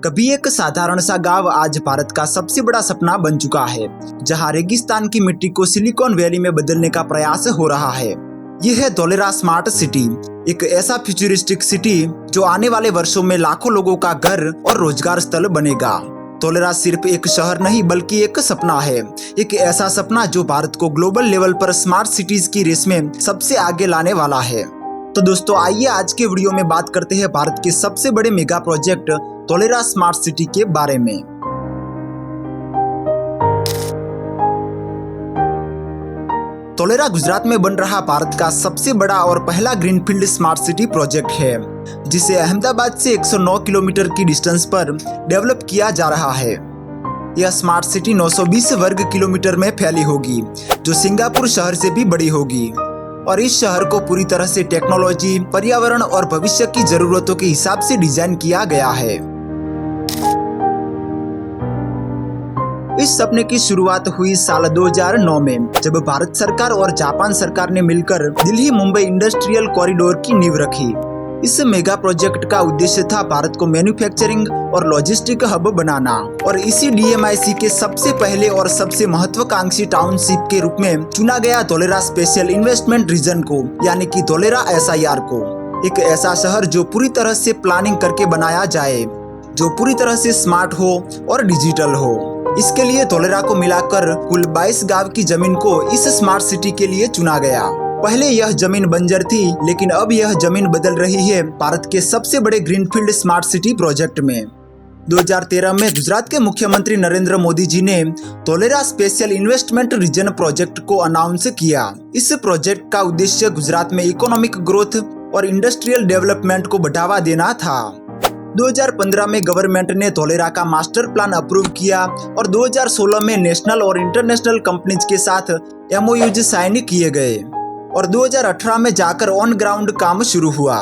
कभी एक साधारण सा गांव आज भारत का सबसे बड़ा सपना बन चुका है, जहां रेगिस्तान की मिट्टी को सिलिकॉन वैली में बदलने का प्रयास हो रहा है। यह है धोलेरा स्मार्ट सिटी, एक ऐसा फ्यूचरिस्टिक सिटी जो आने वाले वर्षों में लाखों लोगों का घर और रोजगार स्थल बनेगा। धोलेरा सिर्फ एक शहर नहीं बल्कि एक सपना है, एक ऐसा सपना जो भारत को ग्लोबल लेवल पर स्मार्ट सिटीज की रेस में सबसे आगे लाने वाला है। तो दोस्तों आइए आज के वीडियो में बात करते हैं भारत के सबसे बड़े mega project Dholera smart city के बारे में। धोलेरा गुजरात में बन रहा भारत का सबसे बड़ा और पहला ग्रीनफील्ड स्मार्ट सिटी प्रोजेक्ट है, जिसे अहमदाबाद से 109 किलोमीटर की डिस्टेंस पर डेवलप किया जा रहा है। यह स्मार्ट सिटी 920 वर्ग किलोमीटर में फैली होगी, जो सिंगापुर शहर से भी बड़ी होगी, और इस शहर को पूरी तरह से टेक्नोलॉजी, पर्यावरण और भविष्य की जरूरतों के हिसाब से डिजाइन किया गया है। इस सपने की शुरुआत हुई साल 2009 में, जब भारत सरकार और जापान सरकार ने मिलकर दिल्ली मुंबई इंडस्ट्रियल कॉरिडोर की नींव रखी। इस मेगा प्रोजेक्ट का उद्देश्य था भारत को मैन्युफैक्चरिंग और लॉजिस्टिक हब बनाना, और इसी DMIC के सबसे पहले और सबसे महत्वाकांक्षी टाउनशिप के रूप में चुना गया धोलेरा स्पेशल इन्वेस्टमेंट रीजन को, यानी कि धोलेरा SIR को। एक ऐसा शहर जो पूरी तरह से प्लानिंग करके बनाया जाए, जो पूरी तरह से स्मार्ट हो और डिजिटल हो। इसके लिए धोलेरा को मिलाकर कुल 22 गांव की जमीन को इस स्मार्ट सिटी के लिए चुना गया। पहले यह जमीन बंजर थी, लेकिन अब यह जमीन बदल रही है भारत के सबसे बड़े ग्रीनफील्ड स्मार्ट सिटी प्रोजेक्ट में। 2013 में गुजरात के मुख्यमंत्री नरेंद्र मोदी जी ने Dholera special investment region project को अनाउंस किया। इस प्रोजेक्ट का उद्देश्य गुजरात में इकोनॉमिक ग्रोथ और इंडस्ट्रियल डेवलपमेंट को बढ़ावा देना था। 2015 में गवर्नमेंट ने धोलेरा का मास्टर प्लान अप्रूव किया और 2016 में नेशनल और इंटरनेशनल कंपनीज के साथ MOUs साइन किए गए, और 2018 में जाकर ऑन ग्राउंड काम शुरू हुआ।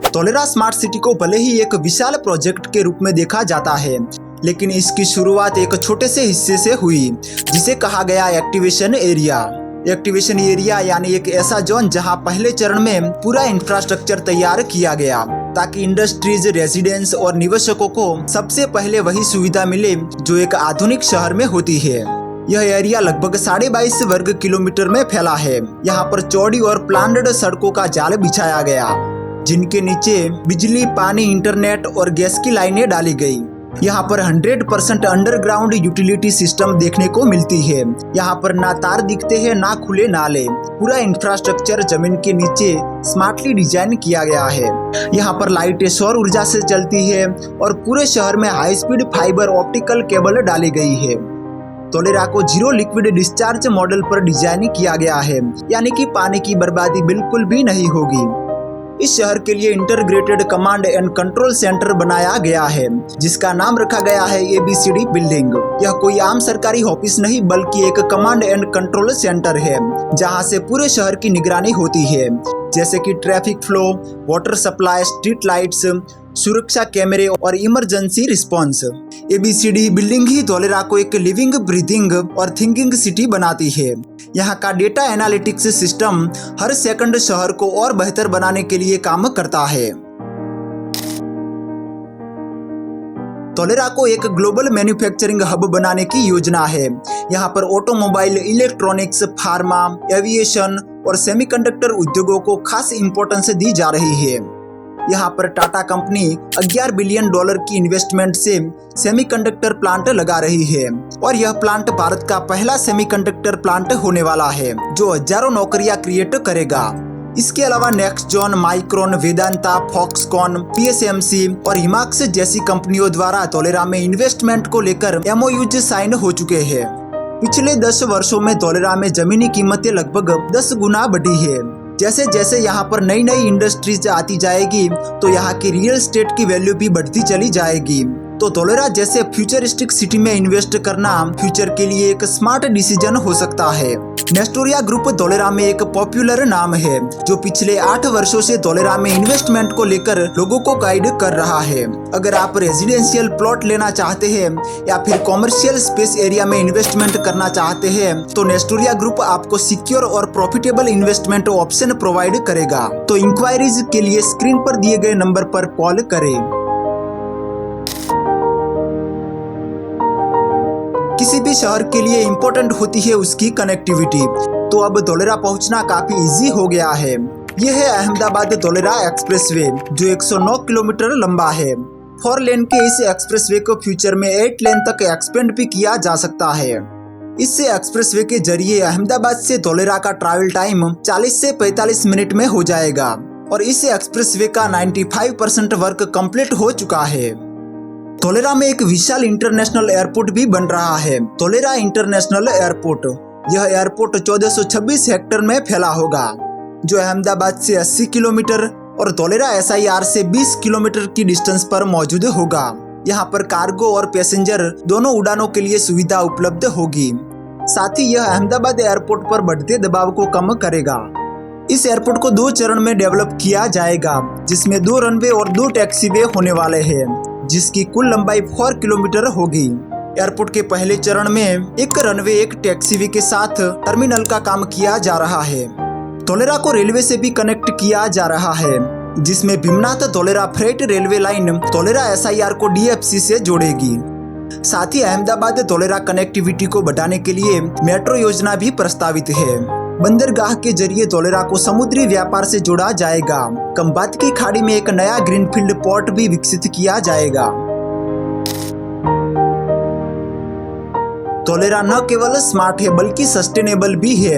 धोलेरा स्मार्ट सिटी को भले ही एक विशाल प्रोजेक्ट के रूप में देखा जाता है, लेकिन इसकी शुरुआत एक छोटे से हिस्से से हुई, जिसे कहा गया एक्टिवेशन एरिया। एक्टिवेशन एरिया यानी एक ऐसा जोन जहां पहले चरण में पूरा इंफ्रास्ट्रक्चर तैयार किया गया, ताकि इंडस्ट्रीज, रेजिडेंस और निवेशकों को सबसे पहले वही सुविधा मिले जो एक आधुनिक शहर में होती है। यह एरिया लगभग 22.5 वर्ग किलोमीटर में फैला है। यहाँ पर चौड़ी और प्लान्ड सड़कों का जाल बिछाया गया, जिनके नीचे बिजली, पानी, इंटरनेट और गैस की लाइनें डाली गई। यहाँ पर 100% अंडरग्राउंड यूटिलिटी सिस्टम देखने को मिलती है। यहाँ पर ना तार दिखते हैं, ना खुले नाले। पूरा इंफ्रास्ट्रक्चर जमीन के नीचे स्मार्टली डिजाइन किया गया है। यहाँ पर लाइटें सौर ऊर्जा से चलती है, और पूरे शहर में high speed fibre optical cable डाली गई है। धोलेरा को जीरो लिक्विड डिस्चार्ज मॉडल पर डिजाइन किया गया है, यानी कि पानी की बर्बादी बिल्कुल भी नहीं होगी। इस शहर के लिए integrated command and control centre बनाया गया है, जिसका नाम रखा गया है ABCD बिल्डिंग। यह कोई आम सरकारी ऑफिस नहीं, बल्कि एक कमांड एंड कंट्रोल सेंटर है, जहां से पूरे शहर की निगरानी होती है, जैसे कि traffic flow, water supply, street lights, सुरक्षा कैमरे और इमरजेंसी रिस्पॉन्स। ABCD बिल्डिंग ही धोलेरा को एक लिविंग, ब्रीथिंग और थिंकिंग सिटी बनाती है। यहाँ का डेटा एनालिटिक्स सिस्टम हर सेकंड शहर को और बेहतर बनाने के लिए काम करता है। धोलेरा को एक ग्लोबल मैन्युफैक्चरिंग हब बनाने की योजना है। यहाँ पर ऑटोमोबाइल, इलेक्ट्रॉनिक्स, फार्मा, एविएशन और सेमीकंडक्टर उद्योगों को खास इंपॉर्टेंस दी जा रही है। यहाँ पर टाटा कंपनी $11 बिलियन की इन्वेस्टमेंट से सेमीकंडक्टर प्लांट लगा रही है, और यह प्लांट भारत का पहला सेमीकंडक्टर प्लांट होने वाला है, जो हजारों नौकरियां क्रिएट करेगा। इसके अलावा नेक्सटजॉन, माइक्रोन, वेदांता, फॉक्सकॉन, PSMC और हिमाक्स जैसी कंपनियों द्वारा धोलेरा में इन्वेस्टमेंट को लेकर MOUs साइन हो चुके हैं। पिछले 10 वर्षों में धोलेरा में जमीनी कीमतें लगभग 10 गुना बढ़ी है। जैसे जैसे यहाँ पर नई नई इंडस्ट्रीज आती जाएगी, तो यहाँ की रियल एस्टेट की वैल्यू भी बढ़ती चली जाएगी। तो धोलेरा जैसे फ्यूचरिस्टिक सिटी में इन्वेस्ट करना फ्यूचर के लिए एक स्मार्ट डिसीजन हो सकता है। नेस्टोरिया ग्रुप धोलेरा में एक पॉपुलर नाम है, जो पिछले 8 वर्षों से धोलेरा में इन्वेस्टमेंट को लेकर लोगों को गाइड कर रहा है। अगर आप रेजिडेंशियल प्लॉट लेना चाहते हैं या फिर कॉमर्शियल स्पेस एरिया में इन्वेस्टमेंट करना चाहते हैं तो नेस्टोरिया ग्रुप आपको सिक्योर और प्रॉफिटेबल इन्वेस्टमेंट ऑप्शन प्रोवाइड करेगा। तो इंक्वायरीज के लिए स्क्रीन पर दिए गए नंबर पर कॉल करें। किसी भी शहर के लिए इम्पोर्टेंट होती है उसकी कनेक्टिविटी। तो अब धोलेरा पहुंचना काफी इजी हो गया है। यह है अहमदाबाद धोलेरा एक्सप्रेसवे, जो 109 किलोमीटर लंबा है। 4 लेन के इस एक्सप्रेसवे को फ्यूचर में 8 लेन तक एक्सपेंड भी किया जा सकता है। इस एक्सप्रेसवे के जरिए अहमदाबाद से धोलेरा का ट्रैवल टाइम 40 से 45 मिनट में हो जाएगा और इस एक्सप्रेसवे का 95% वर्क कंप्लीट हो चुका है। धोलेरा में एक विशाल इंटरनेशनल एयरपोर्ट भी बन रहा है, धोलेरा इंटरनेशनल एयरपोर्ट। यह एयरपोर्ट 1426 हेक्टेयर में फैला होगा, जो अहमदाबाद से 80 किलोमीटर और धोलेरा SIR से 20 किलोमीटर की डिस्टेंस पर मौजूद होगा। यहाँ पर कार्गो और पैसेंजर दोनों उड़ानों के लिए सुविधा उपलब्ध होगी। साथ ही यह अहमदाबाद एयरपोर्ट पर बढ़ते दबाव को कम करेगा। इस एयरपोर्ट को 2 चरण में डेवलप किया जाएगा, जिसमें 2 रनवे और 2 टैक्सीवे होने वाले हैं, जिसकी कुल लंबाई 4 किलोमीटर होगी। एयरपोर्ट के पहले चरण में 1 रनवे 1 टैक्सीवे के साथ टर्मिनल का काम किया जा रहा है। धोलेरा को रेलवे से भी कनेक्ट किया जा रहा है, जिसमें Bhimnath Dholera freight railway line Dholera SIR को DFC से जोड़ेगी। साथ ही अहमदाबाद धोलेरा कनेक्टिविटी को बढ़ाने के लिए मेट्रो योजना भी प्रस्तावित है। बंदरगाह के जरिए धोलेरा को समुद्री व्यापार से जोड़ा जाएगा। खंबात की खाड़ी में एक नया ग्रीनफील्ड पोर्ट भी विकसित किया जाएगा। धोलेरा न केवल स्मार्ट है बल्कि सस्टेनेबल भी है।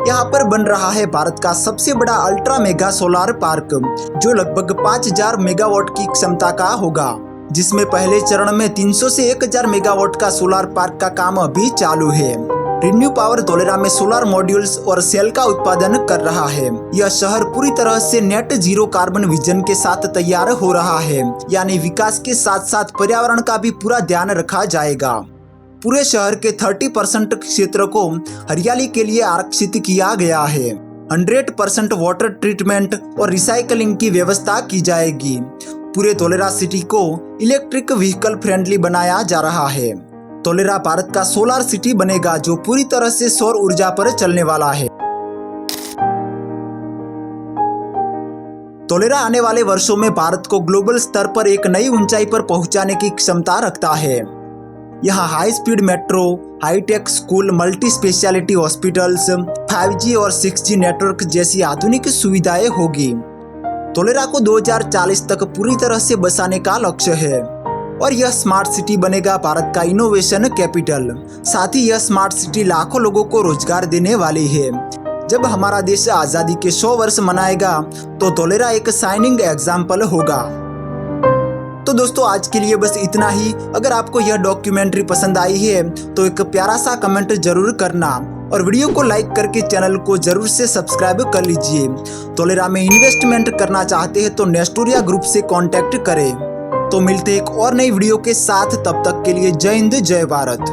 यहाँ पर बन रहा है भारत का सबसे बड़ा अल्ट्रा मेगा सोलार पार्क, जो लगभग 5000 मेगावाट की क्षमता का होगा, जिसमें पहले चरण में 300 से 1000 मेगावाट का सोलार पार्क का काम अभी चालू है। रिन्यू पावर धोलेरा में सोलर मॉड्यूल्स और सेल का उत्पादन कर रहा है। यह शहर पूरी तरह से नेट जीरो कार्बन विजन के साथ तैयार हो रहा है, यानी विकास के साथ साथ पर्यावरण का भी पूरा ध्यान रखा जाएगा। पूरे शहर के 30% क्षेत्र को हरियाली के लिए आरक्षित किया गया है। 100% वाटर ट्रीटमेंट और रिसाइकलिंग की व्यवस्था की जाएगी। पूरे धोलेरा सिटी को इलेक्ट्रिक व्हीकल फ्रेंडली बनाया जा रहा है। धोलेरा भारत का सोलर सिटी बनेगा, जो पूरी तरह से सौर ऊर्जा पर चलने वाला है। धोलेरा आने वाले वर्षों में भारत को ग्लोबल स्तर पर एक नई ऊंचाई पर पहुंचाने की क्षमता रखता है। यहाँ high speed metro, high tech school, multi speciality hospitals, 5G और 6G नेटवर्क जैसी आधुनिक सुविधाएं होगी। धोलेरा को 2040 तक पूरी तरह से बसाने का लक्ष्य है और यह स्मार्ट सिटी बनेगा भारत का इनोवेशन कैपिटल। साथ ही यह स्मार्ट सिटी लाखों लोगों को रोजगार देने वाली है। जब हमारा देश आजादी के 100 वर्ष मनाएगा तो धोलेरा एक शाइनिंग एग्जाम्पल होगा। तो दोस्तों आज के लिए बस इतना ही। अगर आपको यह डॉक्यूमेंट्री पसंद आई है तो एक प्यारा सा कमेंट जरूर करना और वीडियो को लाइक करके चैनल को जरूर से सब्सक्राइब कर लीजिए। धोलेरा में इन्वेस्टमेंट करना चाहते हैं तो नेस्टोरिया ग्रुप से कांटेक्ट करें। तो मिलते हैं एक और नई वीडियो के साथ, तब तक के लिए जय हिंद जय भारत।